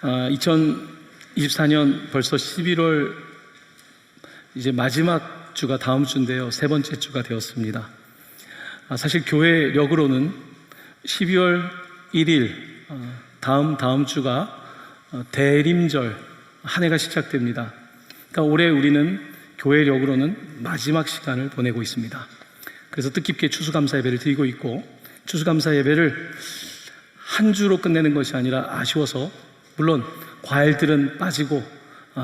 2024년 벌써 11월 이제 마지막 주가 다음 주인데요, 세 번째 주가 되었습니다. 사실 교회력으로는 12월 1일 다음 주가 대림절 한 해가 시작됩니다. 그러니까 올해 우리는 교회력으로는 마지막 시간을 보내고 있습니다. 그래서 뜻깊게 추수감사 예배를 드리고 있고, 추수감사 예배를 한 주로 끝내는 것이 아니라 아쉬워서, 물론 과일들은 빠지고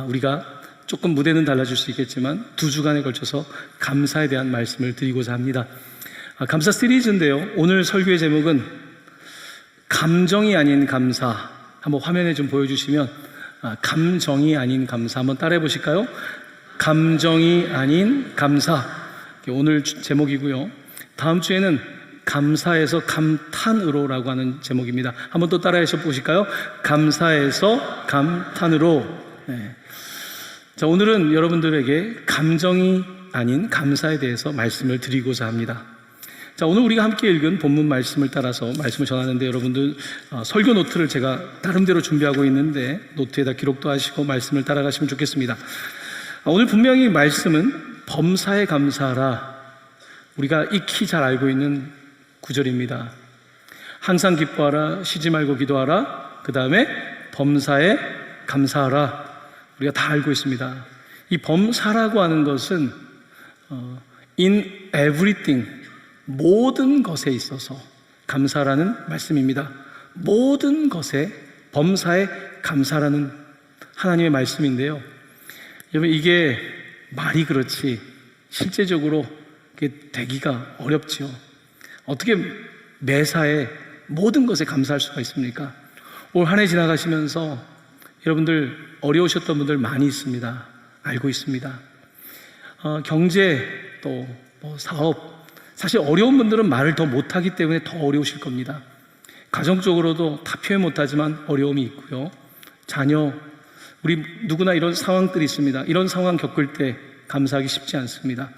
우리가 조금 무대는 달라질 수 있겠지만 2주간에 걸쳐서 감사에 대한 말씀을 드리고자 합니다. 감사 시리즈인데요, 오늘 설교의 제목은 감정이 아닌 감사. 한번 화면에 좀 보여주시면, 감정이 아닌 감사 한번 따라해 보실까요? 감정이 아닌 감사, 오늘 제목이고요. 다음 주에는 감사에서 감탄으로라고 하는 제목입니다. 한번 또 따라해 보실까요? 감사에서 감탄으로. 네. 자, 오늘은 여러분들에게 감정이 아닌 감사에 대해서 말씀을 드리고자 합니다. 자, 오늘 우리가 함께 읽은 본문 말씀을 따라서 말씀을 전하는데, 여러분들 설교 노트를 제가 나름대로 준비하고 있는데 노트에다 기록도 하시고 말씀을 따라가시면 좋겠습니다. 오늘 분명히 말씀은 범사에 감사하라, 우리가 익히 잘 알고 있는 구절입니다. 항상 기뻐하라, 쉬지 말고 기도하라, 그 다음에 범사에 감사하라, 우리가 다 알고 있습니다. 이 범사라고 하는 것은 in everything, 모든 것에 있어서 감사라는 말씀입니다. 모든 것에 범사에 감사라는 하나님의 말씀인데요, 여러분, 이게 말이 그렇지 실제적으로 되기가 어렵죠. 어떻게 매사에 모든 것에 감사할 수가 있습니까? 올 한 해 지나가시면서 여러분들 어려우셨던 분들 많이 있습니다. 알고 있습니다. 경제, 또 사업, 사실 어려운 분들은 말을 더 못하기 때문에 더 어려우실 겁니다. 가정적으로도 다 표현 못하지만 어려움이 있고요. 자녀, 우리 누구나 이런 상황들이 있습니다. 이런 상황 겪을 때 감사하기 쉽지 않습니다.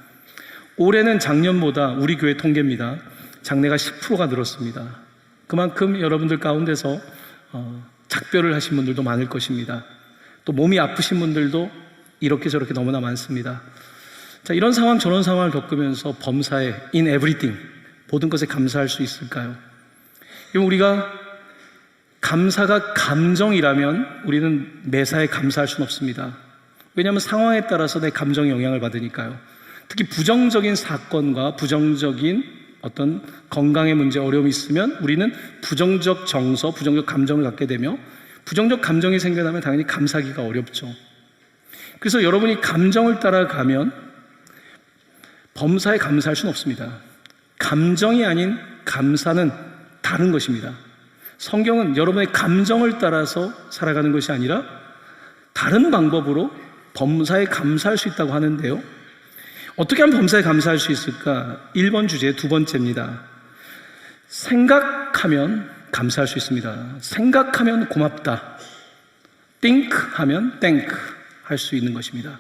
올해는 작년보다 우리 교회 통계입니다, 장래가 10%가 늘었습니다. 그만큼 여러분들 가운데서 작별을 하신 분들도 많을 것입니다. 또 몸이 아프신 분들도 이렇게 저렇게 너무나 많습니다. 자, 이런 상황 저런 상황을 겪으면서 범사에 in everything, 모든 것에 감사할 수 있을까요? 우리가 감사가 감정이라면 우리는 매사에 감사할 수는 없습니다. 왜냐하면 상황에 따라서 내 감정에 영향을 받으니까요. 특히 부정적인 사건과 부정적인 어떤 건강의 문제, 어려움이 있으면 우리는 부정적 정서, 부정적 감정을 갖게 되며, 부정적 감정이 생겨나면 당연히 감사하기가 어렵죠. 그래서 여러분이 감정을 따라가면 범사에 감사할 수는 없습니다. 감정이 아닌 감사는 다른 것입니다. 성경은 여러분의 감정을 따라서 살아가는 것이 아니라 다른 방법으로 범사에 감사할 수 있다고 하는데요, 어떻게 하면 범사에 감사할 수 있을까? 1번 주제 두 번째입니다. 생각하면 감사할 수 있습니다. 생각하면 고맙다. think 하면 thank 할 수 있는 것입니다.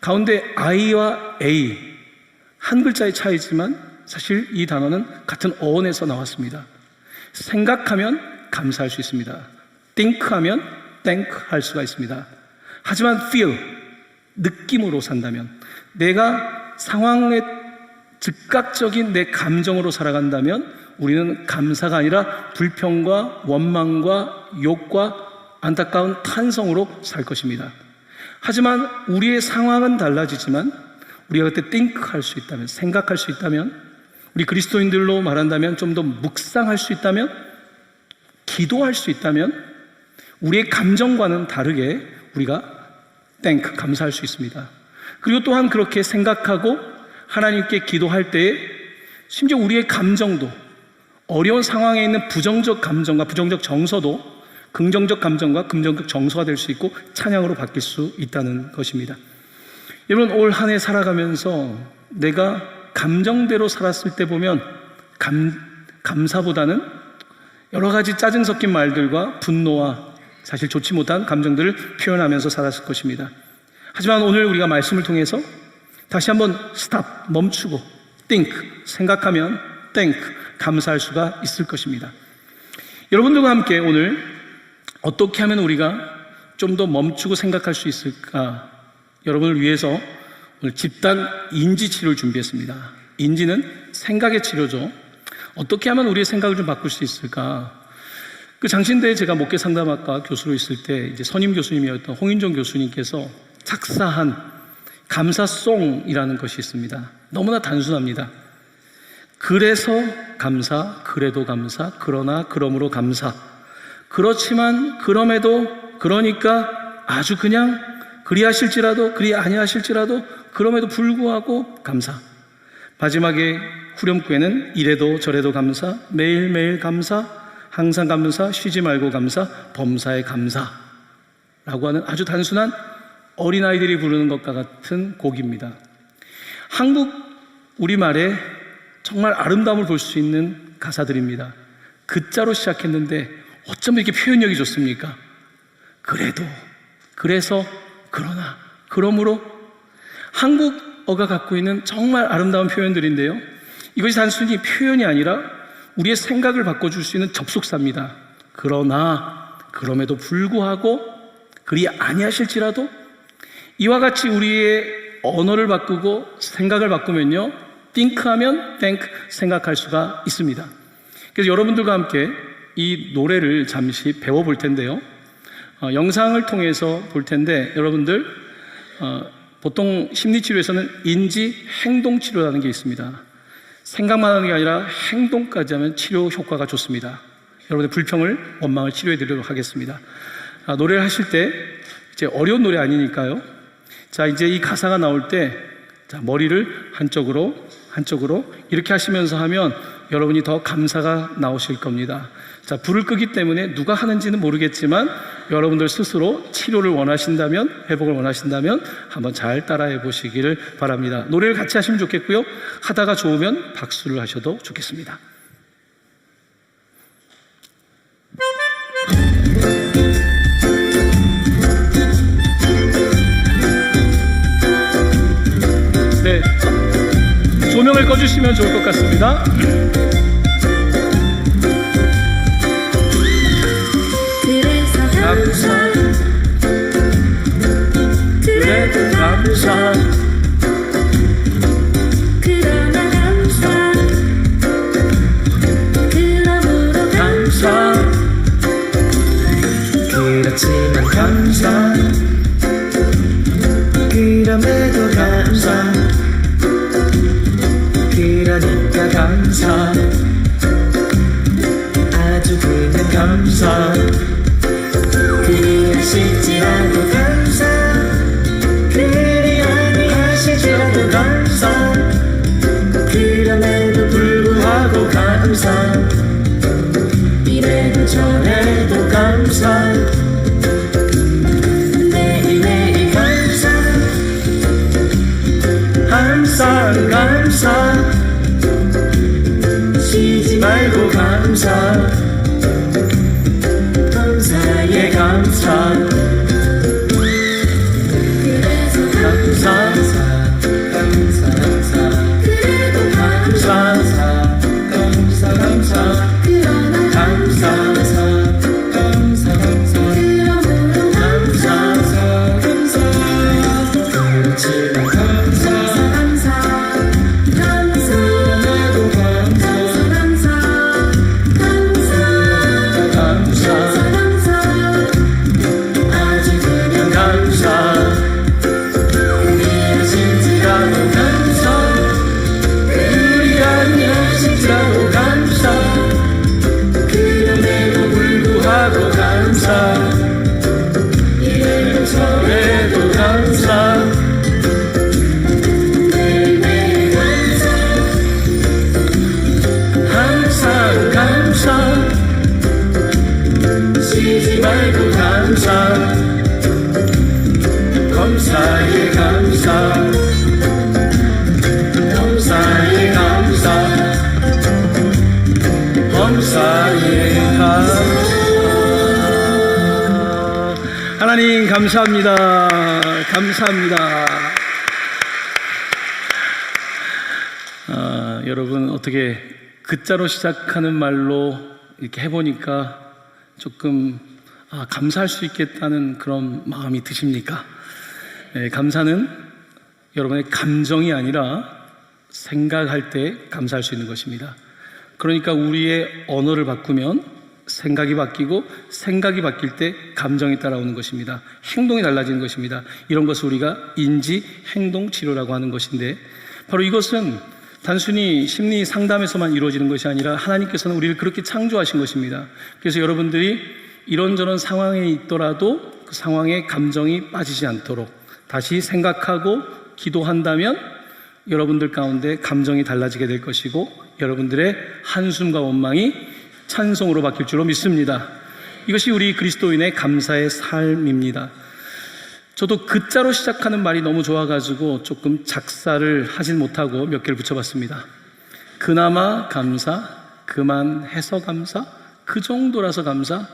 가운데 I와 A, 한 글자의 차이지만 사실 이 단어는 같은 어원에서 나왔습니다. 생각하면 감사할 수 있습니다. think 하면 thank 할 수가 있습니다. 하지만 feel, 느낌으로 산다면, 내가 상황에 즉각적인 내 감정으로 살아간다면 우리는 감사가 아니라 불평과 원망과 욕과 안타까운 탄성으로 살 것입니다. 하지만 우리의 상황은 달라지지만 우리가 그때 think 할 수 있다면, 생각할 수 있다면, 우리 그리스도인들로 말한다면 좀 더 묵상할 수 있다면, 기도할 수 있다면 우리의 감정과는 다르게 우리가 thank, 감사할 수 있습니다. 그리고 또한 그렇게 생각하고 하나님께 기도할 때에 심지어 우리의 감정도, 어려운 상황에 있는 부정적 감정과 부정적 정서도 긍정적 감정과 긍정적 정서가 될 수 있고 찬양으로 바뀔 수 있다는 것입니다. 여러분, 올 한 해 살아가면서 내가 감정대로 살았을 때 보면 감사보다는 여러 가지 짜증 섞인 말들과 분노와 사실 좋지 못한 감정들을 표현하면서 살았을 것입니다. 하지만 오늘 우리가 말씀을 통해서 다시 한번 stop, 멈추고 think, 생각하면 thank, 감사할 수가 있을 것입니다. 여러분들과 함께 오늘 어떻게 하면 우리가 좀 더 멈추고 생각할 수 있을까? 여러분을 위해서 오늘 집단 인지 치료를 준비했습니다. 인지는 생각의 치료죠. 어떻게 하면 우리의 생각을 좀 바꿀 수 있을까? 그 장신대에 제가 목회 상담학과 교수로 있을 때 이제 선임 교수님이었던 홍인종 교수님께서 작사한 감사송이라는 것이 있습니다. 너무나 단순합니다. 그래서 감사, 그래도 감사, 그러나 그러므로 감사. 그렇지만 그럼에도 그러니까 아주 그냥 그리하실지라도 그리 아니하실지라도 그럼에도 불구하고 감사. 마지막에 후렴구에는 이래도 저래도 감사, 매일매일 감사, 항상 감사, 쉬지 말고 감사, 범사에 감사라고 하는 아주 단순한 어린아이들이 부르는 것과 같은 곡입니다. 한국 우리말에 정말 아름다움을 볼 수 있는 가사들입니다. 그자로 시작했는데 어쩜 이렇게 표현력이 좋습니까? 그래도, 그래서, 그러나, 그러므로 한국어가 갖고 있는 정말 아름다운 표현들인데요. 이것이 단순히 표현이 아니라 우리의 생각을 바꿔줄 수 있는 접속사입니다. 그러나, 그럼에도 불구하고, 그리 아니하실지라도 이와 같이 우리의 언어를 바꾸고 생각을 바꾸면요, think하면 think, 생각할 수가 있습니다. 그래서 여러분들과 함께 이 노래를 잠시 배워볼 텐데요. 영상을 통해서 볼 텐데 여러분들 보통 심리치료에서는 인지 행동치료라는 게 있습니다. 생각만 하는 게 아니라 행동까지 하면 치료 효과가 좋습니다. 여러분의 불평을, 원망을 치료해 드리도록 하겠습니다. 노래를 하실 때 이제 어려운 노래 아니니까요. 자, 이제 이 가사가 나올 때 자, 머리를 한쪽으로 이렇게 하시면서 하면 여러분이 더 감사가 나오실 겁니다. 자, 불을 끄기 때문에 누가 하는지는 모르겠지만 여러분들 스스로 치료를 원하신다면, 회복을 원하신다면 한번 잘 따라해 보시기를 바랍니다. 노래를 같이 하시면 좋겠고요. 하다가 좋으면 박수를 하셔도 좋겠습니다. 네, 조명을 꺼주시면 좋을 것 같습니다. 감사, 그래도 감사, 그러나 감사, 그러므로 감사, 그렇지만 감사, 그럼에도 감사, 그러니까 감사, 아주 그냥 감사. 그리하실지라도 감사, 그리 아니하실지라도 감사, 그럼에도 불구하고 감사, 이래도 저래도 감사, 매일매일 감사, 항상 감사, 쉬지 말고 감사, 감사에 감사, 그래서 감사, 감사, 감사, 그래도 감사, 감사, 감사, 그러나 감사, 감사, 감사, 그러므로 감사, 감사, 그렇지만 감사, 감사, 감사, 그럼에도 감사, 감사, 감사, 아주 그냥 감사, 그리하실지라도 감사, 그리 아니하실지라도 감사, 그럼에도 불구하고 감사, 이래도 저래도 감사, 매일매일 감사, 항상 감사, 쉬지 말고 감사, 범사에 감사, 범사에 감사, 범사에 감사. 하나님 감사합니다. 감사합니다. 여러분 어떻게 그자로 시작하는 말로 이렇게 해보니까 조금 감사할 수 있겠다는 그런 마음이 드십니까? 감사는 여러분의 감정이 아니라 생각할 때 감사할 수 있는 것입니다. 그러니까 우리의 언어를 바꾸면 생각이 바뀌고, 생각이 바뀔 때 감정이 따라오는 것입니다. 행동이 달라지는 것입니다. 이런 것을 우리가 인지 행동 치료라고 하는 것인데, 바로 이것은 단순히 심리 상담에서만 이루어지는 것이 아니라 하나님께서는 우리를 그렇게 창조하신 것입니다. 그래서 여러분들이 이런저런 상황에 있더라도 그 상황에 감정이 빠지지 않도록 다시 생각하고 기도한다면 여러분들 가운데 감정이 달라지게 될 것이고, 여러분들의 한숨과 원망이 찬송으로 바뀔 줄로 믿습니다. 이것이 우리 그리스도인의 감사의 삶입니다. 저도 그자로 시작하는 말이 너무 좋아가지고 조금 작사를 하진 못하고 몇 개를 붙여봤습니다. 그나마 감사, 그만해서 감사, 그 정도라서 감사.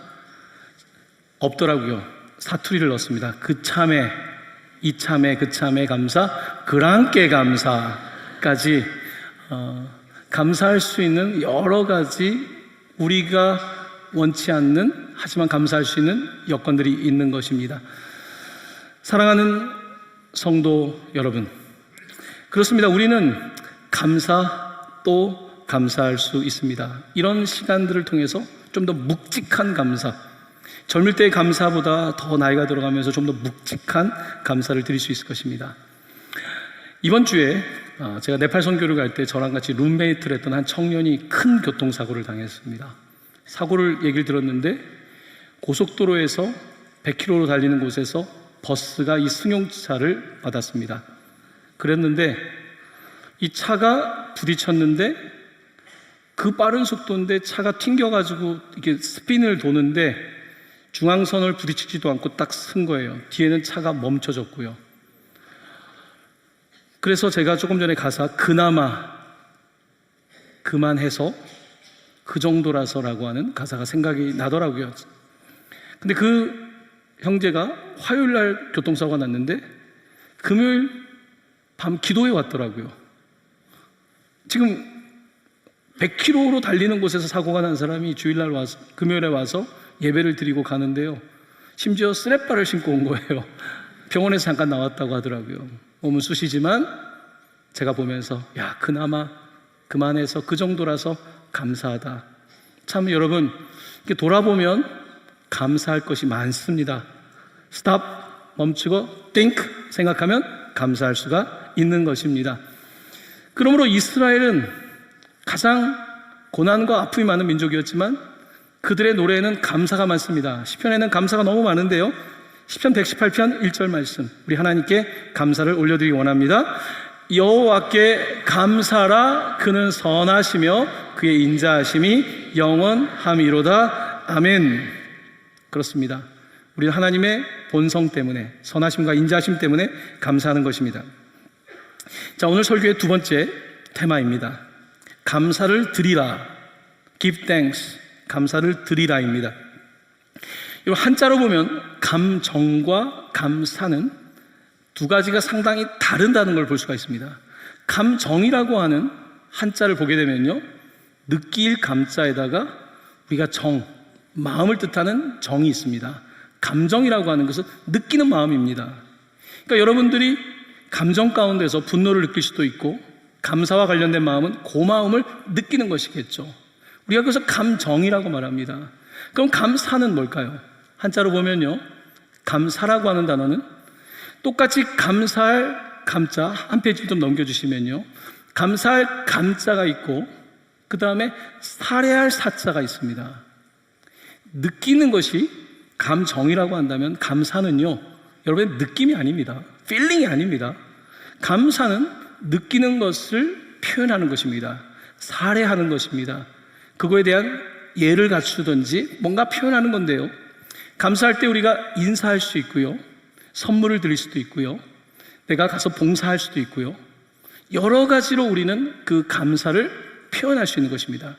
없더라고요. 사투리를 넣었습니다. 그참에, 이참에, 그참에 감사, 그랑께 감사까지 감사할 수 있는 여러 가지 우리가 원치 않는, 하지만 감사할 수 있는 여건들이 있는 것입니다. 사랑하는 성도 여러분, 그렇습니다. 우리는 감사 또 감사할 수 있습니다. 이런 시간들을 통해서 좀 더 묵직한 감사, 젊을 때의 감사보다 더 나이가 들어가면서 좀 더 묵직한 감사를 드릴 수 있을 것입니다. 이번 주에 제가 네팔 선교를 갈 때 저랑 같이 룸메이트를 했던 한 청년이 큰 교통사고를 당했습니다. 사고를 얘기를 들었는데 고속도로에서 100km로 달리는 곳에서 버스가 이 승용차를 받았습니다. 그랬는데 이 차가 부딪혔는데 그 빠른 속도인데 차가 튕겨가지고 이렇게 스핀을 도는데 중앙선을 부딪히지도 않고 딱 쓴 거예요. 뒤에는 차가 멈춰졌고요. 그래서 제가 조금 전에 가사 그나마 그만해서 그 정도라서라고 하는 가사가 생각이 나더라고요. 근데 그 형제가 화요일 날 교통사고가 났는데 금요일 밤 기도에 왔더라고요. 지금 100km로 달리는 곳에서 사고가 난 사람이 주일날 와서, 금요일에 와서 예배를 드리고 가는데요. 심지어 쓰레빠를 신고 온 거예요. 병원에서 잠깐 나왔다고 하더라고요. 몸은 쑤시지만 제가 보면서 야, 그나마 그만해서 그 정도라서 감사하다. 참 여러분, 이렇게 돌아보면 감사할 것이 많습니다. 스탑, 멈추고 think 생각하면 감사할 수가 있는 것입니다. 그러므로 이스라엘은 가장 고난과 아픔이 많은 민족이었지만 그들의 노래에는 감사가 많습니다. 시편에는 감사가 너무 많은데요, 시편 118편 1절 말씀, 우리 하나님께 감사를 올려드리기 원합니다. 여호와께 감사라, 그는 선하시며 그의 인자하심이 영원함이로다. 아멘. 그렇습니다. 우리 하나님의 본성 때문에, 선하심과 인자하심 때문에 감사하는 것입니다. 자, 오늘 설교의 두 번째 테마입니다. 감사를 드리라. Give thanks. 감사를 드리라입니다. 이 한자로 보면 감정과 감사는 두 가지가 상당히 다르다는 걸 볼 수가 있습니다. 감정이라고 하는 한자를 보게 되면요, 느낄 감자에다가 우리가 정, 마음을 뜻하는 정이 있습니다. 감정이라고 하는 것은 느끼는 마음입니다. 그러니까 여러분들이 감정 가운데서 분노를 느낄 수도 있고, 감사와 관련된 마음은 고마움을 느끼는 것이겠죠. 우리가 그래서 감정이라고 말합니다. 그럼 감사는 뭘까요? 한자로 보면요, 감사라고 하는 단어는 똑같이 감사할 감자 한 페이지 좀 넘겨주시면요, 감사할 감자가 있고 그 다음에 살해할 사자가 있습니다. 느끼는 것이 감정이라고 한다면 감사는요, 여러분의 느낌이 아닙니다. 필링이 아닙니다. 감사는 느끼는 것을 표현하는 것입니다. 살해하는 것입니다. 그거에 대한 예를 갖추든지 뭔가 표현하는 건데요, 감사할 때 우리가 인사할 수 있고요, 선물을 드릴 수도 있고요, 내가 가서 봉사할 수도 있고요, 여러 가지로 우리는 그 감사를 표현할 수 있는 것입니다.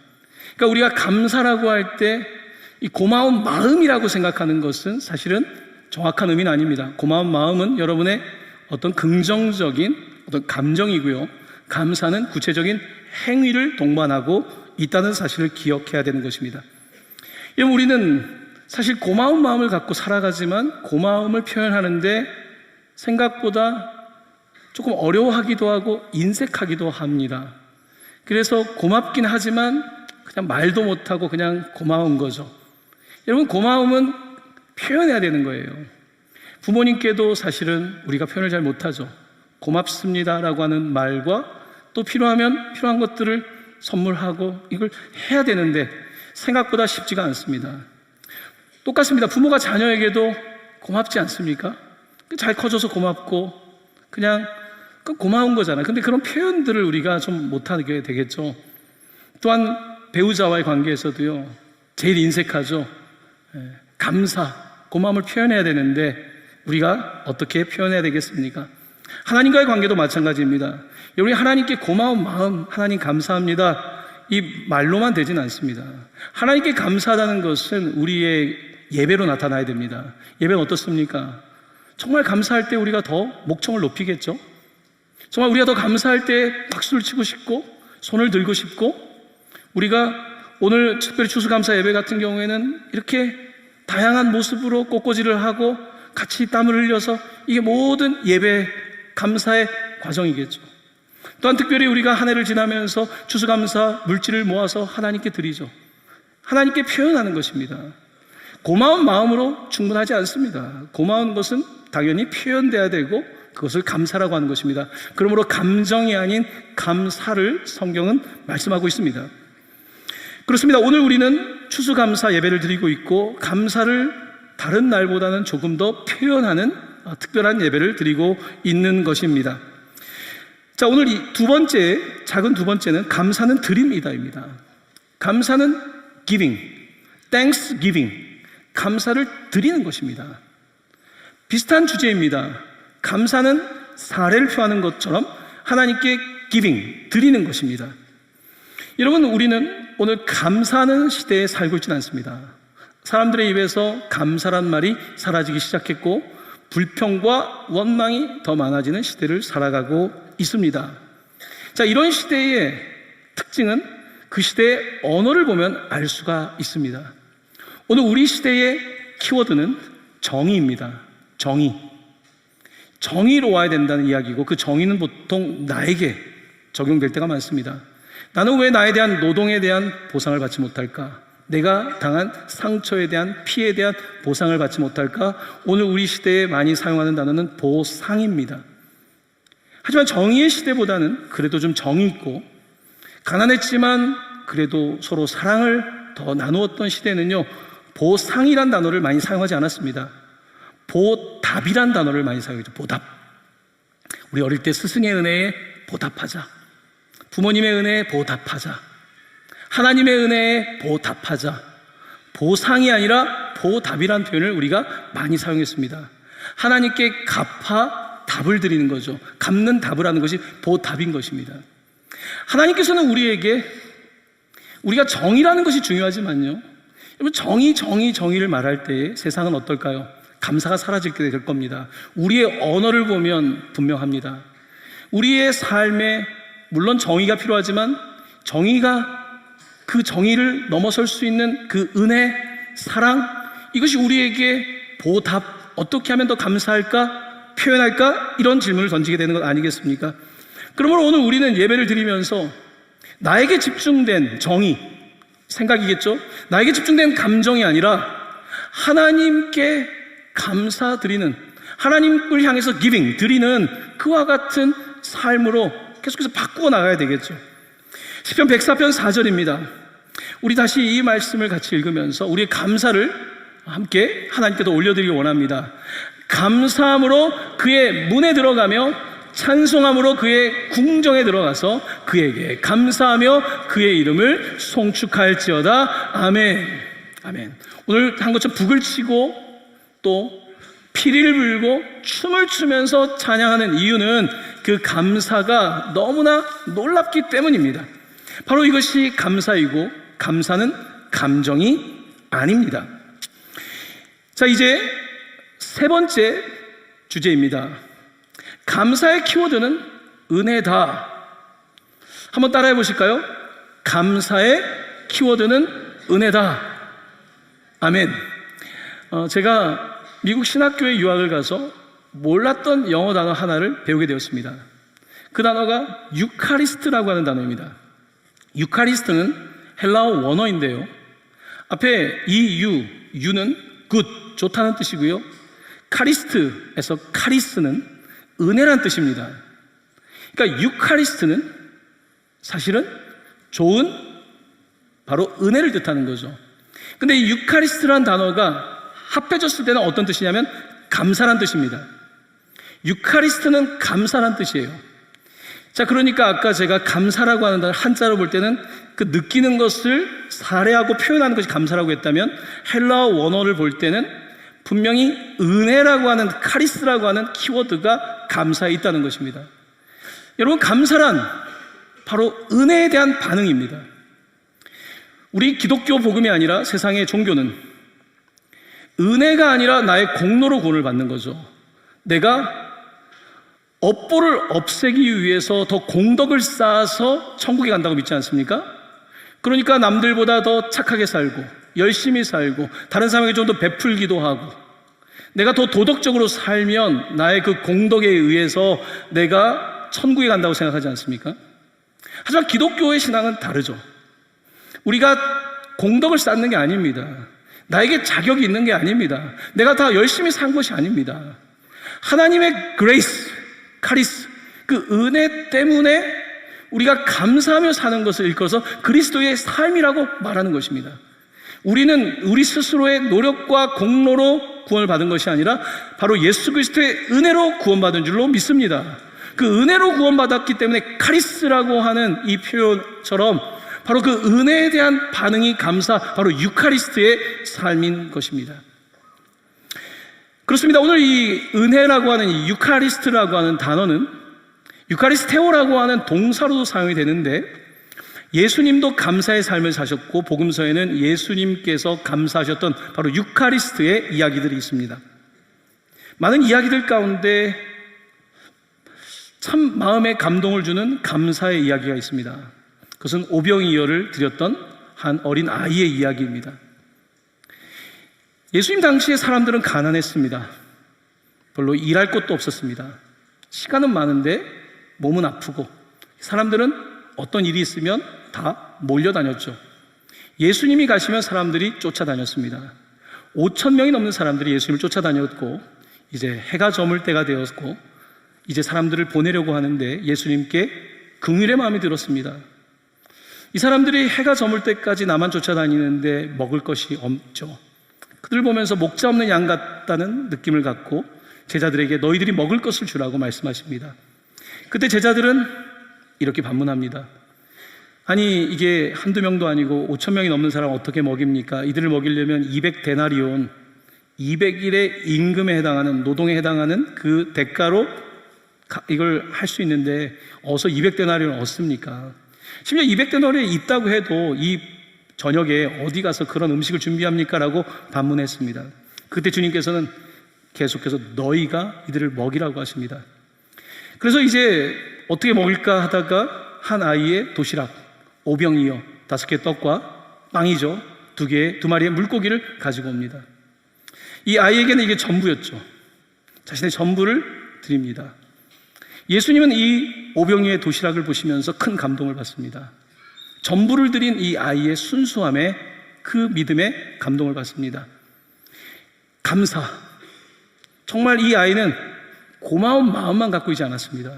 그러니까 우리가 감사라고 할 때 이 고마운 마음이라고 생각하는 것은 사실은 정확한 의미는 아닙니다. 고마운 마음은 여러분의 어떤 긍정적인 어떤 감정이고요, 감사는 구체적인 행위를 동반하고 있다는 사실을 기억해야 되는 것입니다. 우리는 사실 고마운 마음을 갖고 살아가지만 고마움을 표현하는데 생각보다 조금 어려워하기도 하고 인색하기도 합니다. 그래서 고맙긴 하지만 그냥 말도 못하고 그냥 고마운 거죠. 여러분, 고마움은 표현해야 되는 거예요. 부모님께도 사실은 우리가 표현을 잘 못하죠. 고맙습니다라고 하는 말과 또 필요하면 필요한 것들을 선물하고 이걸 해야 되는데 생각보다 쉽지가 않습니다. 똑같습니다. 부모가 자녀에게도 고맙지 않습니까? 잘 커져서 고맙고 그냥 고마운 거잖아요. 근데 그런 표현들을 우리가 좀 못하게 되겠죠. 또한 배우자와의 관계에서도요, 제일 인색하죠. 감사, 고마움을 표현해야 되는데 우리가 어떻게 표현해야 되겠습니까? 하나님과의 관계도 마찬가지입니다. 우리 하나님께 고마운 마음, 하나님 감사합니다, 이 말로만 되진 않습니다. 하나님께 감사하다는 것은 우리의 예배로 나타나야 됩니다. 예배는 어떻습니까? 정말 감사할 때 우리가 더 목청을 높이겠죠. 정말 우리가 더 감사할 때 박수를 치고 싶고 손을 들고 싶고, 우리가 오늘 특별히 추수감사 예배 같은 경우에는 이렇게 다양한 모습으로 꽃꽂이를 하고 같이 땀을 흘려서 이게 모든 예배 감사의 과정이겠죠. 또한 특별히 우리가 한 해를 지나면서 추수감사 물질을 모아서 하나님께 드리죠. 하나님께 표현하는 것입니다. 고마운 마음으로 충분하지 않습니다. 고마운 것은 당연히 표현돼야 되고 그것을 감사라고 하는 것입니다. 그러므로 감정이 아닌 감사를 성경은 말씀하고 있습니다. 그렇습니다. 오늘 우리는 추수감사 예배를 드리고 있고 감사를 다른 날보다는 조금 더 표현하는 특별한 예배를 드리고 있는 것입니다. 자, 오늘 이 작은 두 번째는 감사는 드립니다입니다. 감사는 giving, thanksgiving, 감사를 드리는 것입니다. 비슷한 주제입니다. 감사는 사례를 표하는 것처럼 하나님께 giving, 드리는 것입니다. 여러분, 우리는 오늘 감사하는 시대에 살고 있지는 않습니다. 사람들의 입에서 감사란 말이 사라지기 시작했고 불평과 원망이 더 많아지는 시대를 살아가고 있습니다. 자, 이런 시대의 특징은 그 시대의 언어를 보면 알 수가 있습니다. 오늘 우리 시대의 키워드는 정의입니다. 정의로워야 된다는 이야기고, 그 정의는 보통 나에게 적용될 때가 많습니다. 나는 왜 나에 대한 노동에 대한 보상을 받지 못할까? 내가 당한 상처에 대한 피해에 대한 보상을 받지 못할까? 오늘 우리 시대에 많이 사용하는 단어는 보상입니다. 하지만 정의의 시대보다는 그래도 좀 정이 있고 가난했지만 그래도 서로 사랑을 더 나누었던 시대는요, 보상이란 단어를 많이 사용하지 않았습니다. 보답이란 단어를 많이 사용했죠. 보답. 우리 어릴 때 스승의 은혜에 보답하자, 부모님의 은혜에 보답하자, 하나님의 은혜에 보답하자. 보상이 아니라 보답이란 표현을 우리가 많이 사용했습니다. 하나님께 갚아 답을 드리는 거죠. 갚는 답을 하는 것이 보답인 것입니다. 하나님께서는 우리가 정의라는 것이 중요하지만요, 여러분, 정의를 말할 때 세상은 어떨까요? 감사가 사라지게 될 겁니다. 우리의 언어를 보면 분명합니다. 우리의 삶에 물론 정의가 필요하지만 그 정의를 넘어설 수 있는 그 은혜, 사랑, 이것이 우리에게 보답, 어떻게 하면 더 감사할까? 표현할까? 이런 질문을 던지게 되는 것 아니겠습니까? 그러므로 오늘 우리는 예배를 드리면서 나에게 집중된 정의, 생각이겠죠? 나에게 집중된 감정이 아니라 하나님께 감사드리는, 하나님을 향해서 giving, 드리는 그와 같은 삶으로 계속해서 바꾸어 나가야 되겠죠. 시편 104편 4절입니다. 우리 다시 이 말씀을 같이 읽으면서 우리의 감사를 함께 하나님께도 올려드리기 원합니다. 감사함으로 그의 문에 들어가며 찬송함으로 그의 궁정에 들어가서 그에게 감사하며 그의 이름을 송축할지어다. 아멘. 아멘. 오늘 한 것처럼 북을 치고 또 피리를 불고 춤을 추면서 찬양하는 이유는 그 감사가 너무나 놀랍기 때문입니다. 바로 이것이 감사이고, 감사는 감정이 아닙니다. 자, 이제 세 번째 주제입니다. 감사의 키워드는 은혜다. 한번 따라해 보실까요? 감사의 키워드는 은혜다. 아멘. 제가 미국 신학교에 유학을 가서 몰랐던 영어 단어 하나를 배우게 되었습니다. 그 단어가 유카리스트라고 하는 단어입니다. 유카리스트는 헬라어 원어인데요, 앞에 이 유는 good, 좋다는 뜻이고요, 카리스트에서 카리스는 은혜란 뜻입니다. 그러니까 유카리스트는 사실은 좋은, 바로 은혜를 뜻하는 거죠. 근데 이 유카리스트라는 단어가 합해졌을 때는 어떤 뜻이냐면 감사란 뜻입니다. 유카리스트는 감사란 뜻이에요. 자, 그러니까 아까 제가 감사라고 하는 단어 한자로 볼 때는 그 느끼는 것을 사례하고 표현하는 것이 감사라고 했다면, 헬라어 원어를 볼 때는 분명히 은혜라고 하는, 카리스라고 하는 키워드가 감사에 있다는 것입니다. 여러분, 감사란 바로 은혜에 대한 반응입니다. 우리 기독교 복음이 아니라 세상의 종교는 은혜가 아니라 나의 공로로 구원을 받는 거죠. 내가 업보를 없애기 위해서 더 공덕을 쌓아서 천국에 간다고 믿지 않습니까? 그러니까 남들보다 더 착하게 살고 열심히 살고 다른 사람에게 좀 더 베풀기도 하고, 내가 더 도덕적으로 살면 나의 그 공덕에 의해서 내가 천국에 간다고 생각하지 않습니까? 하지만 기독교의 신앙은 다르죠. 우리가 공덕을 쌓는 게 아닙니다. 나에게 자격이 있는 게 아닙니다. 내가 다 열심히 산 것이 아닙니다. 하나님의 그레이스, 카리스, 그 은혜 때문에 우리가 감사하며 사는 것을 일컬어서 그리스도의 삶이라고 말하는 것입니다. 우리는 우리 스스로의 노력과 공로로 구원을 받은 것이 아니라 바로 예수 그리스도의 은혜로 구원받은 줄로 믿습니다. 그 은혜로 구원받았기 때문에 카리스라고 하는 이 표현처럼 바로 그 은혜에 대한 반응이 감사, 바로 유카리스트의 삶인 것입니다. 그렇습니다. 오늘 이 은혜라고 하는 이 유카리스트라고 하는 단어는 유카리스테오라고 하는 동사로도 사용이 되는데, 예수님도 감사의 삶을 사셨고 복음서에는 예수님께서 감사하셨던 바로 유카리스트의 이야기들이 있습니다. 많은 이야기들 가운데 참 마음에 감동을 주는 감사의 이야기가 있습니다. 그것은 오병이어를 드렸던 한 어린 아이의 이야기입니다. 예수님 당시에 사람들은 가난했습니다. 별로 일할 것도 없었습니다. 시간은 많은데 몸은 아프고, 사람들은 어떤 일이 있으면 다 몰려다녔죠. 예수님이 가시면 사람들이 쫓아다녔습니다. 5,000명이 넘는 사람들이 예수님을 쫓아다녔고, 이제 해가 저물 때가 되었고 이제 사람들을 보내려고 하는데 예수님께 긍휼의 마음이 들었습니다. 이 사람들이 해가 저물 때까지 나만 쫓아다니는데 먹을 것이 없죠. 그들 보면서 목자 없는 양 같다는 느낌을 갖고 제자들에게 너희들이 먹을 것을 주라고 말씀하십니다. 그때 제자들은 이렇게 반문합니다. 아니, 이게 한두 명도 아니고 5,000명이 넘는 사람 어떻게 먹입니까? 이들을 먹이려면 200데나리온, 200일의 임금에 해당하는, 노동에 해당하는 그 대가로 이걸 할 수 있는데 어서 200데나리온을 얻습니까? 심지어 200데나리온이 있다고 해도 이 저녁에 어디 가서 그런 음식을 준비합니까? 라고 반문했습니다. 그때 주님께서는 계속해서 너희가 이들을 먹이라고 하십니다. 그래서 이제 어떻게 먹일까 하다가 한 아이의 도시락, 오병이어 5개 떡과 빵이죠, 2마리의 물고기를 가지고 옵니다. 이 아이에게는 이게 전부였죠. 자신의 전부를 드립니다. 예수님은 이 오병이어의 도시락을 보시면서 큰 감동을 받습니다. 전부를 드린 이 아이의 순수함에, 그 믿음에 감동을 받습니다. 감사. 정말 이 아이는 고마운 마음만 갖고 있지 않았습니다.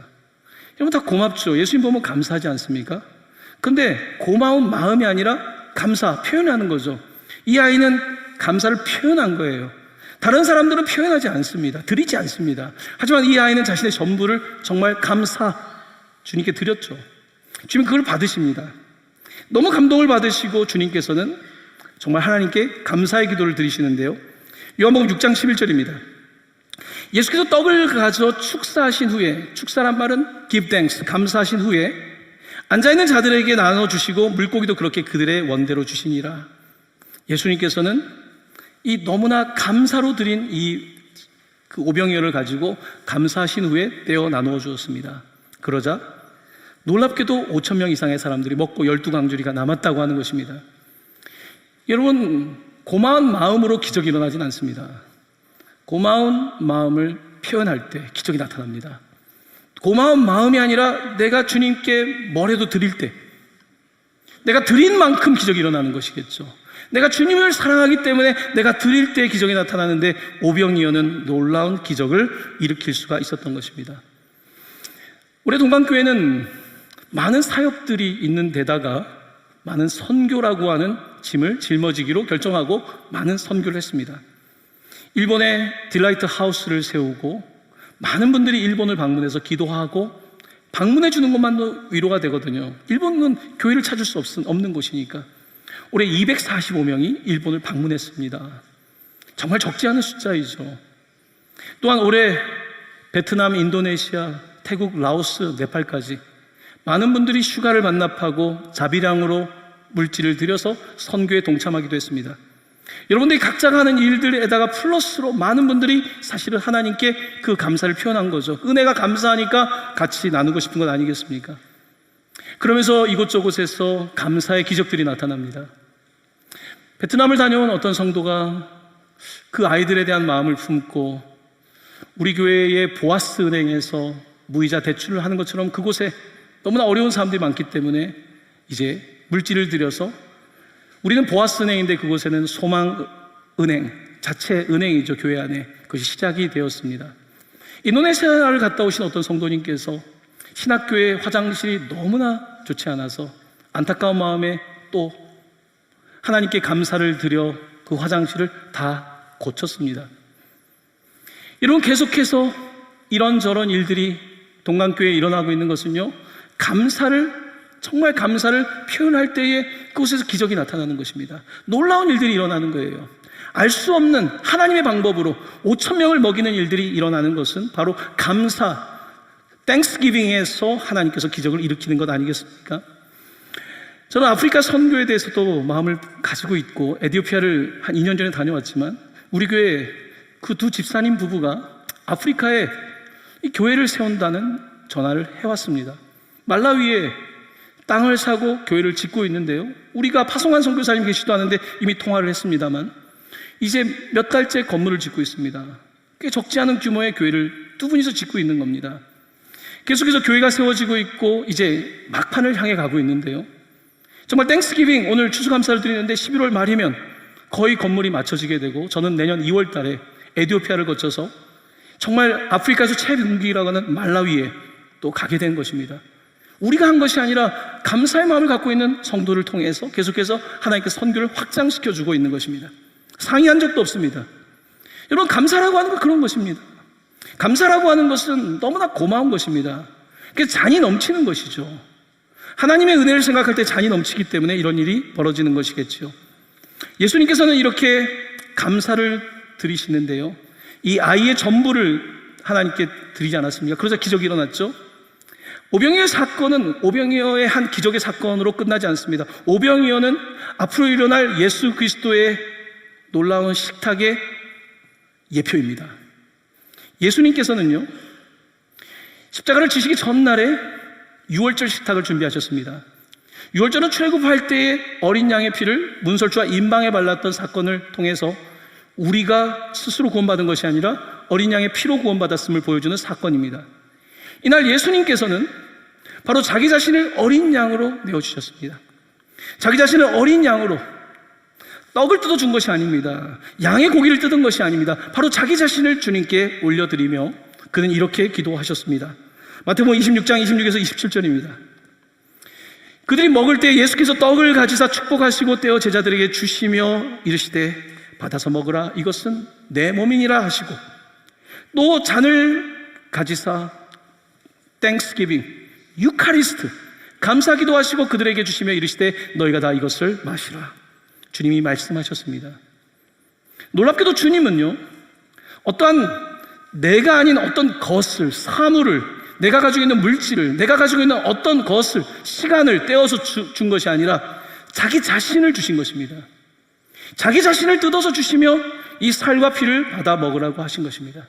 여러분 다 고맙죠. 예수님 보면 감사하지 않습니까? 근데 고마운 마음이 아니라 감사, 표현하는 거죠. 이 아이는 감사를 표현한 거예요. 다른 사람들은 표현하지 않습니다. 드리지 않습니다. 하지만 이 아이는 자신의 전부를 정말 감사, 주님께 드렸죠. 주님 그걸 받으십니다. 너무 감동을 받으시고 주님께서는 정말 하나님께 감사의 기도를 드리시는데요, 요한복음 6장 11절입니다. 예수께서 떡을 가져 축사하신 후에, 축사란 말은 give thanks, 감사하신 후에 앉아있는 자들에게 나눠주시고 물고기도 그렇게 그들의 원대로 주시니라. 예수님께서는 이 너무나 감사로 드린 그 오병이어를 가지고 감사하신 후에 떼어 나누어 주었습니다. 그러자 놀랍게도 5,000명 이상의 사람들이 먹고 12강주리가 남았다고 하는 것입니다. 여러분, 고마운 마음으로 기적이 일어나진 않습니다. 고마운 마음을 표현할 때 기적이 나타납니다. 고마운 마음이 아니라 내가 주님께 뭐라도 드릴 때, 내가 드린 만큼 기적이 일어나는 것이겠죠. 내가 주님을 사랑하기 때문에 내가 드릴 때 기적이 나타나는데 오병이어는 놀라운 기적을 일으킬 수가 있었던 것입니다. 우리 동방교회는 많은 사역들이 있는 데다가 많은 선교라고 하는 짐을 짊어지기로 결정하고 많은 선교를 했습니다. 일본에 딜라이트 하우스를 세우고 많은 분들이 일본을 방문해서 기도하고 방문해 주는 것만도 위로가 되거든요. 일본은 교회를 찾을 수 없는 곳이니까. 올해 245명이 일본을 방문했습니다. 정말 적지 않은 숫자이죠. 또한 올해 베트남, 인도네시아, 태국, 라오스, 네팔까지 많은 분들이 휴가를 반납하고 자비량으로 물질을 들여서 선교에 동참하기도 했습니다. 여러분들이 각자가 하는 일들에다가 플러스로 많은 분들이 사실은 하나님께 그 감사를 표현한 거죠. 은혜가 감사하니까 같이 나누고 싶은 것 아니겠습니까? 그러면서 이곳저곳에서 감사의 기적들이 나타납니다. 베트남을 다녀온 어떤 성도가 그 아이들에 대한 마음을 품고 우리 교회의 보아스 은행에서 무이자 대출을 하는 것처럼 그곳에 너무나 어려운 사람들이 많기 때문에 이제 물질을 들여서 우리는 보아스 은행인데 그곳에는 소망 은행, 자체 은행이죠. 교회 안에. 그것이 시작이 되었습니다. 인도네시아를 갔다 오신 어떤 성도님께서 신학교의 화장실이 너무나 좋지 않아서 안타까운 마음에 또 하나님께 감사를 드려 그 화장실을 다 고쳤습니다. 여러분, 계속해서 이런저런 일들이 동강교회에 일어나고 있는 것은요, 정말 감사를 표현할 때에 그곳에서 기적이 나타나는 것입니다. 놀라운 일들이 일어나는 거예요. 알 수 없는 하나님의 방법으로 5,000명을 먹이는 일들이 일어나는 것은 바로 감사, 땡스기빙에서 하나님께서 기적을 일으키는 것 아니겠습니까? 저는 아프리카 선교에 대해서도 마음을 가지고 있고 에티오피아를 한 2년 전에 다녀왔지만 우리 교회 그 두 집사님 부부가 아프리카에 이 교회를 세운다는 전화를 해왔습니다. 말라위에 땅을 사고 교회를 짓고 있는데요, 우리가 파송한 선교사님 계시도 하는데 이미 통화를 했습니다만 이제 몇 달째 건물을 짓고 있습니다. 꽤 적지 않은 규모의 교회를 두 분이서 짓고 있는 겁니다. 계속해서 교회가 세워지고 있고 이제 막판을 향해 가고 있는데요, 정말 땡스기빙, 오늘 추수감사를 드리는데 11월 말이면 거의 건물이 맞춰지게 되고 저는 내년 2월 달에 에티오피아를 거쳐서 정말 아프리카에서 최근기라고 하는 말라위에 또 가게 된 것입니다. 우리가 한 것이 아니라 감사의 마음을 갖고 있는 성도를 통해서 계속해서 하나님께서 선교를 확장시켜주고 있는 것입니다. 상의한 적도 없습니다. 여러분, 감사라고 하는 건 그런 것입니다. 감사라고 하는 것은 너무나 고마운 것입니다. 그래서 잔이 넘치는 것이죠. 하나님의 은혜를 생각할 때 잔이 넘치기 때문에 이런 일이 벌어지는 것이겠죠. 예수님께서는 이렇게 감사를 드리시는데요, 이 아이의 전부를 하나님께 드리지 않았습니까? 그러자 기적이 일어났죠. 오병이어 사건은 오병이어의 한 기적의 사건으로 끝나지 않습니다. 오병이어는 앞으로 일어날 예수 그리스도의 놀라운 식탁의 예표입니다. 예수님께서는요, 십자가를 지시기 전날에 유월절 식탁을 준비하셨습니다. 유월절은 출애굽할 때에 어린 양의 피를 문설주와 임방에 발랐던 사건을 통해서 우리가 스스로 구원받은 것이 아니라 어린 양의 피로 구원받았음을 보여주는 사건입니다. 이날 예수님께서는 바로 자기 자신을 어린 양으로 내어주셨습니다. 자기 자신을 어린 양으로, 떡을 뜯어준 것이 아닙니다. 양의 고기를 뜯은 것이 아닙니다. 바로 자기 자신을 주님께 올려드리며 그는 이렇게 기도하셨습니다. 마태복음 26장 26에서 27절입니다. 그들이 먹을 때 예수께서 떡을 가지사 축복하시고 떼어 제자들에게 주시며 이르시되 받아서 먹으라, 이것은 내 몸이니라 하시고 또 잔을 가지사 땡스기빙, 유카리스트, 감사기도 하시고 그들에게 주시며 이르시되 너희가 다 이것을 마시라. 주님이 말씀하셨습니다. 놀랍게도 주님은요, 어떠한 내가 아닌 어떤 것을, 사물을, 내가 가지고 있는 물질을, 내가 가지고 있는 어떤 것을, 시간을 떼어서 준 것이 아니라 자기 자신을 주신 것입니다. 자기 자신을 뜯어서 주시며 이 살과 피를 받아 먹으라고 하신 것입니다.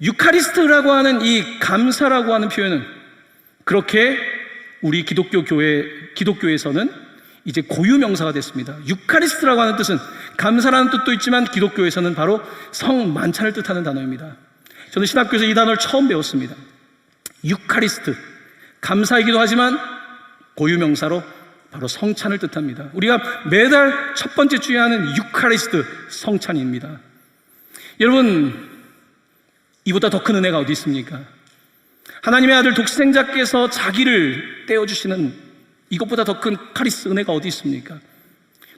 유카리스트라고 하는 이 감사라고 하는 표현은 그렇게 우리 기독교에서는 이제 고유명사가 됐습니다. 유카리스트라고 하는 뜻은 감사라는 뜻도 있지만 기독교에서는 바로 성만찬을 뜻하는 단어입니다. 저는 신학교에서 이 단어를 처음 배웠습니다. 유카리스트, 감사이기도 하지만 고유명사로 바로 성찬을 뜻합니다. 우리가 매달 첫 번째 주에 하는 유카리스트 성찬입니다. 여러분, 이보다 더 큰 은혜가 어디 있습니까? 하나님의 아들 독생자께서 자기를 떼어주시는 이것보다 더 큰 카리스 은혜가 어디 있습니까?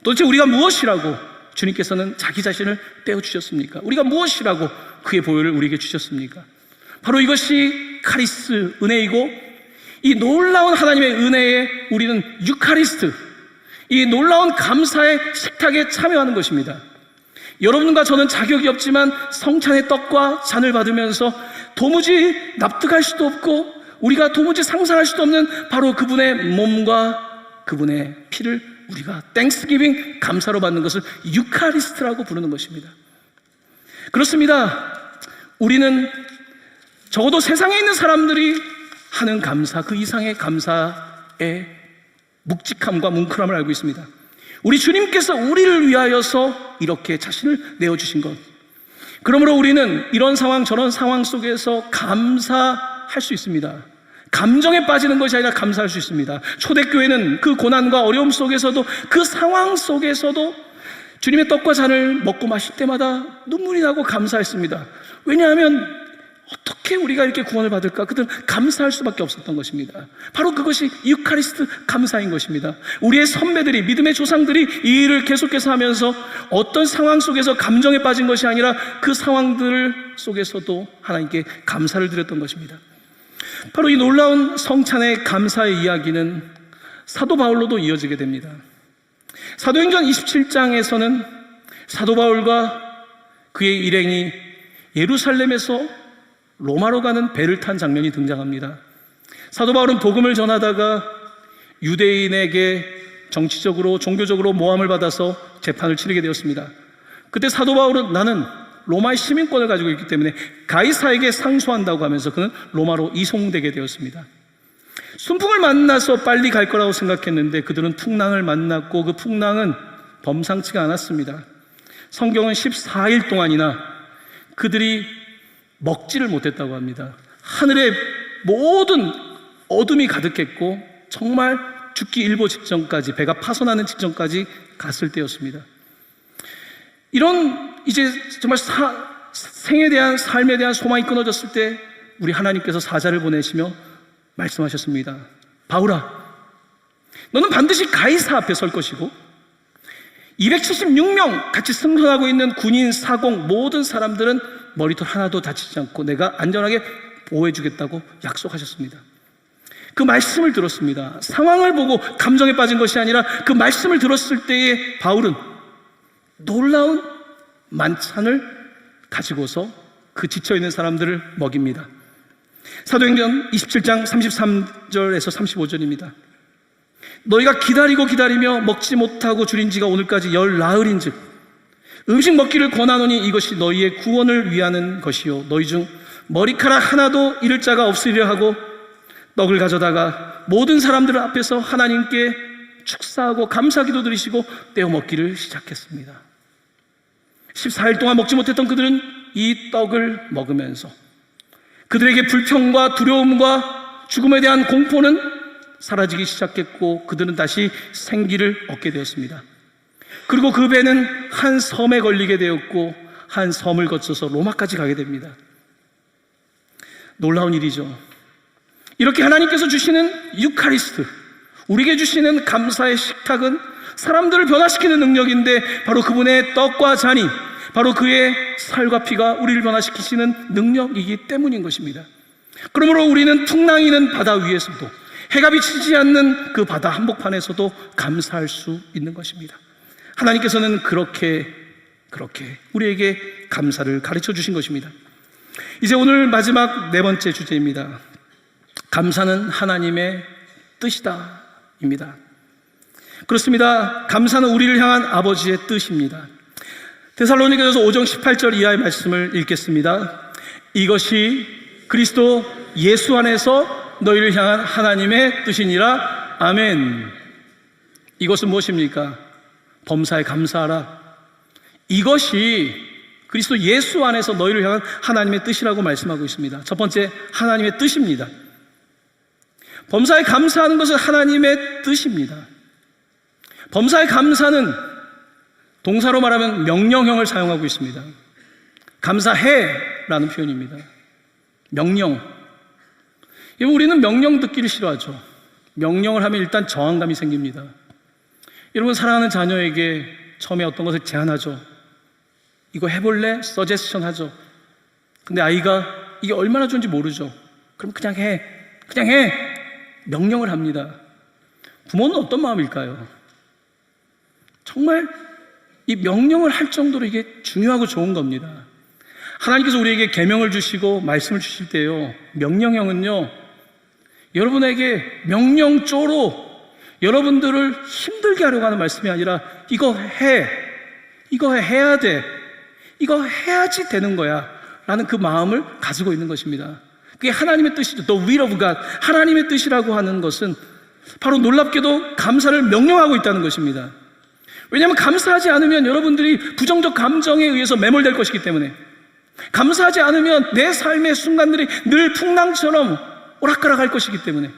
도대체 우리가 무엇이라고 주님께서는 자기 자신을 떼어주셨습니까? 우리가 무엇이라고 그의 보혈을 우리에게 주셨습니까? 바로 이것이 카리스 은혜이고, 이 놀라운 하나님의 은혜에 우리는 유카리스트, 이 놀라운 감사의 식탁에 참여하는 것입니다. 여러분과 저는 자격이 없지만 성찬의 떡과 잔을 받으면서 도무지 납득할 수도 없고 우리가 도무지 상상할 수도 없는 바로 그분의 몸과 그분의 피를 우리가 땡스기빙, 감사로 받는 것을 유카리스트라고 부르는 것입니다. 그렇습니다. 우리는 적어도 세상에 있는 사람들이 하는 감사, 그 이상의 감사의 묵직함과 뭉클함을 알고 있습니다. 우리 주님께서 우리를 위하여서 이렇게 자신을 내어주신 것, 그러므로 우리는 이런 상황 저런 상황 속에서 감사할 수 있습니다. 감정에 빠지는 것이 아니라 감사할 수 있습니다. 초대교회는 그 고난과 어려움 속에서도, 그 상황 속에서도 주님의 떡과 잔을 먹고 마실 때마다 눈물이 나고 감사했습니다. 왜냐하면 어떻게 우리가 이렇게 구원을 받을까? 그들은 감사할 수밖에 없었던 것입니다. 바로 그것이 유카리스트 감사인 것입니다. 우리의 선배들이, 믿음의 조상들이 이 일을 계속해서 하면서 어떤 상황 속에서 감정에 빠진 것이 아니라 그 상황들 속에서도 하나님께 감사를 드렸던 것입니다. 바로 이 놀라운 성찬의 감사의 이야기는 사도 바울로도 이어지게 됩니다. 사도행전 27장에서는 사도 바울과 그의 일행이 예루살렘에서 로마로 가는 배를 탄 장면이 등장합니다. 사도 바울은 복음을 전하다가 유대인에게 정치적으로 종교적으로 모함을 받아서 재판을 치르게 되었습니다. 그때 사도 바울은 나는 로마의 시민권을 가지고 있기 때문에 가이사에게 상소한다고 하면서 그는 로마로 이송되게 되었습니다. 순풍을 만나서 빨리 갈 거라고 생각했는데 그들은 풍랑을 만났고 그 풍랑은 범상치가 않았습니다. 성경은 14일 동안이나 그들이 먹지를 못했다고 합니다. 하늘에 모든 어둠이 가득했고 정말 죽기 일보 직전까지, 배가 파손하는 직전까지 갔을 때였습니다. 이런 이제 정말 생에 대한, 삶에 대한 소망이 끊어졌을 때 우리 하나님께서 사자를 보내시며 말씀하셨습니다. 바울아, 너는 반드시 가이사 앞에 설 것이고 276명 같이 승선하고 있는 군인, 사공 모든 사람들은 머리털 하나도 다치지 않고 내가 안전하게 보호해 주겠다고 약속하셨습니다. 그 말씀을 들었습니다. 상황을 보고 감정에 빠진 것이 아니라 그 말씀을 들었을 때에 바울은 놀라운 만찬을 가지고서 그 지쳐있는 사람들을 먹입니다. 사도행전 27장 33절에서 35절입니다. 너희가 기다리며 먹지 못하고 줄인 지가 오늘까지 열 나흘인즉 음식 먹기를 권하노니 이것이 너희의 구원을 위하는 것이요 너희 중 머리카락 하나도 잃을 자가 없으리라 하고 떡을 가져다가 모든 사람들 앞에서 하나님께 축사하고 감사기도 드리시고 떼어 먹기를 시작했습니다. 14일 동안 먹지 못했던 그들은 이 떡을 먹으면서 그들에게 불평과 두려움과 죽음에 대한 공포는 사라지기 시작했고 그들은 다시 생기를 얻게 되었습니다. 그리고 그 배는 한 섬에 걸리게 되었고 한 섬을 거쳐서 로마까지 가게 됩니다. 놀라운 일이죠. 이렇게 하나님께서 주시는 유카리스트, 우리에게 주시는 감사의 식탁은 사람들을 변화시키는 능력인데 바로 그분의 떡과 잔이 바로 그의 살과 피가 우리를 변화시키시는 능력이기 때문인 것입니다. 그러므로 우리는 풍랑이는 바다 위에서도 해가 비치지 않는 그 바다 한복판에서도 감사할 수 있는 것입니다. 하나님께서는 그렇게 우리에게 감사를 가르쳐 주신 것입니다. 이제 오늘 마지막 네 번째 주제입니다. 감사는 하나님의 뜻이다 입니다. 그렇습니다. 감사는 우리를 향한 아버지의 뜻입니다. 데살로니가전서 5장 18절 이하의 말씀을 읽겠습니다. 이것이 그리스도 예수 안에서 너희를 향한 하나님의 뜻이니라. 아멘. 이것은 무엇입니까? 범사에 감사하라. 이것이 그리스도 예수 안에서 너희를 향한 하나님의 뜻이라고 말씀하고 있습니다. 첫 번째, 하나님의 뜻입니다. 범사에 감사하는 것은 하나님의 뜻입니다. 범사에 감사는 동사로 말하면 명령형을 사용하고 있습니다. 감사해라는 표현입니다. 명령. 우리는 명령 듣기를 싫어하죠. 명령을 하면 일단 저항감이 생깁니다. 여러분, 사랑하는 자녀에게 처음에 어떤 것을 제안하죠. 이거 해볼래? 서제스션 하죠. 근데 아이가 이게 얼마나 좋은지 모르죠. 그럼 그냥 해. 그냥 해. 명령을 합니다. 부모는 어떤 마음일까요? 정말 이 명령을 할 정도로 이게 중요하고 좋은 겁니다. 하나님께서 우리에게 계명을 주시고 말씀을 주실 때요, 명령형은요, 여러분에게 명령조로 여러분들을 힘들게 하려고 하는 말씀이 아니라 이거 해, 이거 해야 돼, 이거 해야지 되는 거야 라는 그 마음을 가지고 있는 것입니다. 그게 하나님의 뜻이죠. The will of God. 하나님의 뜻이라고 하는 것은 바로 놀랍게도 감사를 명령하고 있다는 것입니다. 왜냐하면 감사하지 않으면 여러분들이 부정적 감정에 의해서 매몰될 것이기 때문에, 감사하지 않으면 내 삶의 순간들이 늘 풍랑처럼 오락가락할 것이기 때문에,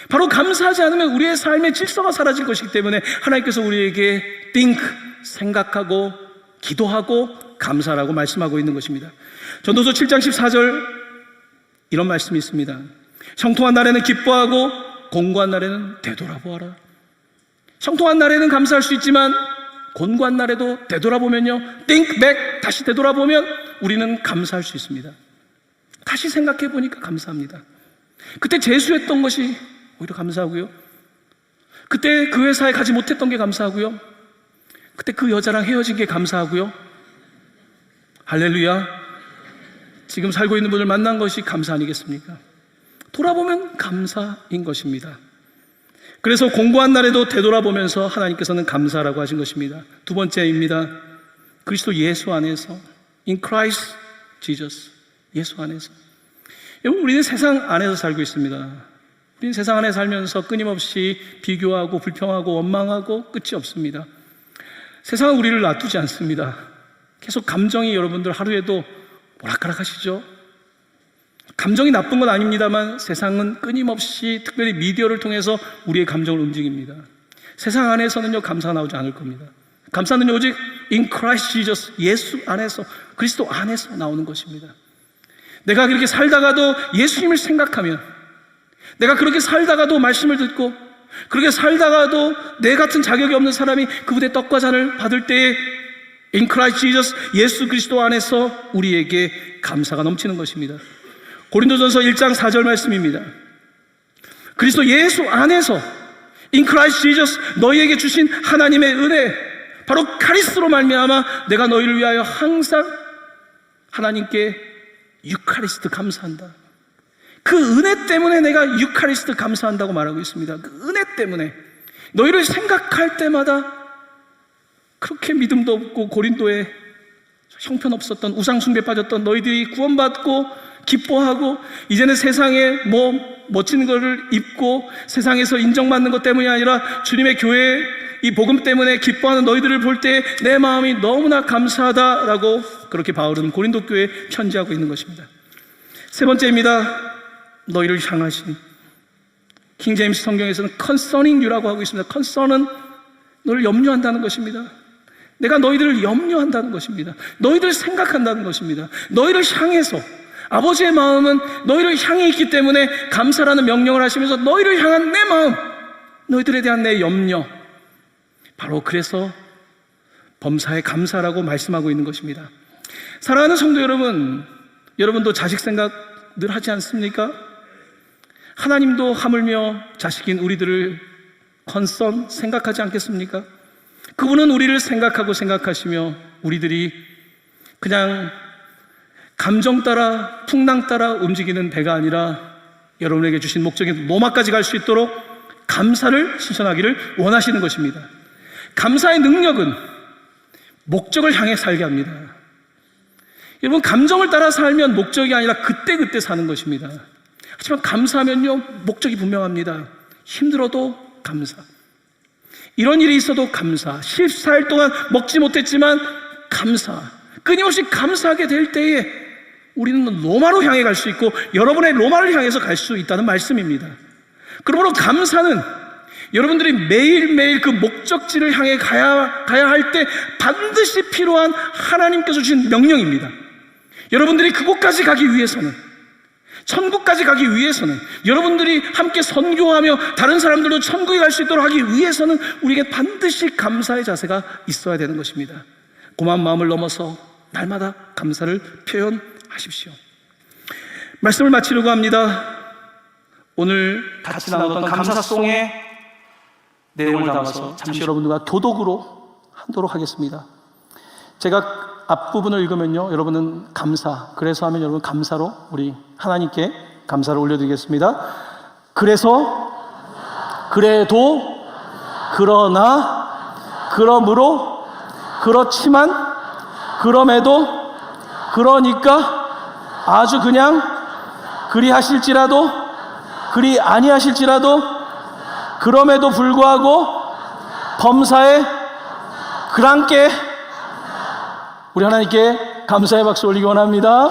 바로 감사하지 않으면 우리의 삶의 질서가 사라질 것이기 때문에 하나님께서 우리에게 think, 생각하고 기도하고 감사라고 말씀하고 있는 것입니다. 전도서 7장 14절 이런 말씀이 있습니다. 형통한 날에는 기뻐하고 곤고한 날에는 되돌아보아라. 형통한 날에는 감사할 수 있지만 곤고한 날에도 되돌아보면요, think back, 다시 되돌아보면 우리는 감사할 수 있습니다. 다시 생각해 보니까 감사합니다. 그때 재수했던 것이 오히려 감사하고요, 그때 그 회사에 가지 못했던 게 감사하고요, 그때 그 여자랑 헤어진 게 감사하고요, 할렐루야. 지금 살고 있는 분을 만난 것이 감사 아니겠습니까? 돌아보면 감사인 것입니다. 그래서 공고한 날에도 되돌아보면서 하나님께서는 감사라고 하신 것입니다. 두 번째입니다. 그리스도 예수 안에서, in Christ Jesus, 예수 안에서. 여러분, 우리는 세상 안에서 살고 있습니다. 우리는 세상 안에 살면서 끊임없이 비교하고 불평하고 원망하고 끝이 없습니다. 세상은 우리를 놔두지 않습니다. 계속 감정이 여러분들 하루에도 오락가락 하시죠? 감정이 나쁜 건 아닙니다만 세상은 끊임없이, 특별히 미디어를 통해서 우리의 감정을 움직입니다. 세상 안에서는요, 감사가 나오지 않을 겁니다. 감사는 오직 in Christ Jesus, 예수 안에서, 그리스도 안에서 나오는 것입니다. 내가 그렇게 살다가도 예수님을 생각하면, 내가 그렇게 살다가도 말씀을 듣고, 그렇게 살다가도 내 같은 자격이 없는 사람이 그분의 떡과 잔을 받을 때에 in Christ Jesus, 예수 그리스도 안에서 우리에게 감사가 넘치는 것입니다. 고린도전서 1장 4절 말씀입니다. 그리스도 예수 안에서 in Christ Jesus, 너희에게 주신 하나님의 은혜, 바로 카리스로 말미암아 내가 너희를 위하여 항상 하나님께 유카리스트 감사한다. 그 은혜 때문에 내가 유카리스트 감사한다고 말하고 있습니다. 그 은혜 때문에 너희를 생각할 때마다 그렇게 믿음도 없고 고린도에 형편없었던, 우상숭배에 빠졌던 너희들이 구원받고 기뻐하고, 이제는 세상에 멋진 거를 입고 세상에서 인정받는 것 때문이 아니라 주님의 교회 이 복음 때문에 기뻐하는 너희들을 볼 때 내 마음이 너무나 감사하다라고 그렇게 바울은 고린도 교회에 편지하고 있는 것입니다. 세 번째입니다. 너희를 향하신, 킹 제임스 성경에서는 concerning you라고 하고 있습니다. concern은 너를 염려한다는 것입니다. 내가 너희들을 염려한다는 것입니다. 너희들 생각한다는 것입니다. 너희를 향해서, 아버지의 마음은 너희를 향해 있기 때문에 감사라는 명령을 하시면서 너희를 향한 내 마음, 너희들에 대한 내 염려, 바로 그래서 범사에 감사라고 말씀하고 있는 것입니다. 사랑하는 성도 여러분, 여러분도 자식 생각 늘 하지 않습니까? 하나님도 하물며 자식인 우리들을 concern, 생각하지 않겠습니까? 그분은 우리를 생각하고 생각하시며 우리들이 그냥 감정 따라, 풍랑 따라 움직이는 배가 아니라 여러분에게 주신 목적인 로마까지 갈 수 있도록 감사를 실천하기를 원하시는 것입니다. 감사의 능력은 목적을 향해 살게 합니다. 여러분, 감정을 따라 살면 목적이 아니라 그때그때 사는 것입니다. 하지만 감사하면요, 목적이 분명합니다. 힘들어도 감사. 이런 일이 있어도 감사. 14일 동안 먹지 못했지만 감사. 끊임없이 감사하게 될 때에 우리는 로마로 향해 갈 수 있고 여러분의 로마를 향해서 갈 수 있다는 말씀입니다. 그러므로 감사는 여러분들이 매일매일 그 목적지를 향해 가야 할 때 반드시 필요한 하나님께서 주신 명령입니다. 여러분들이 그곳까지 가기 위해서는, 천국까지 가기 위해서는, 여러분들이 함께 선교하며 다른 사람들도 천국에 갈 수 있도록 하기 위해서는 우리에게 반드시 감사의 자세가 있어야 되는 것입니다. 고마운 마음을 넘어서 날마다 감사를 표현하십시오. 말씀을 마치려고 합니다. 오늘 같이 나눴던 감사송의 내용을 담아서 잠시 여러분들과 교독으로 하도록 하겠습니다. 제가 앞부분을 읽으면요, 여러분은 감사, 그래서 하면 여러분 감사로 우리 하나님께 감사를 올려드리겠습니다. 그래서, 그래도, 그러나, 그러므로, 그렇지만, 그럼에도, 그러니까, 아주 그냥, 그리 하실지라도, 그리 아니하실지라도, 그럼에도 불구하고 범사에 그랑께 우리 하나님께 감사의 박수 올리기 원합니다.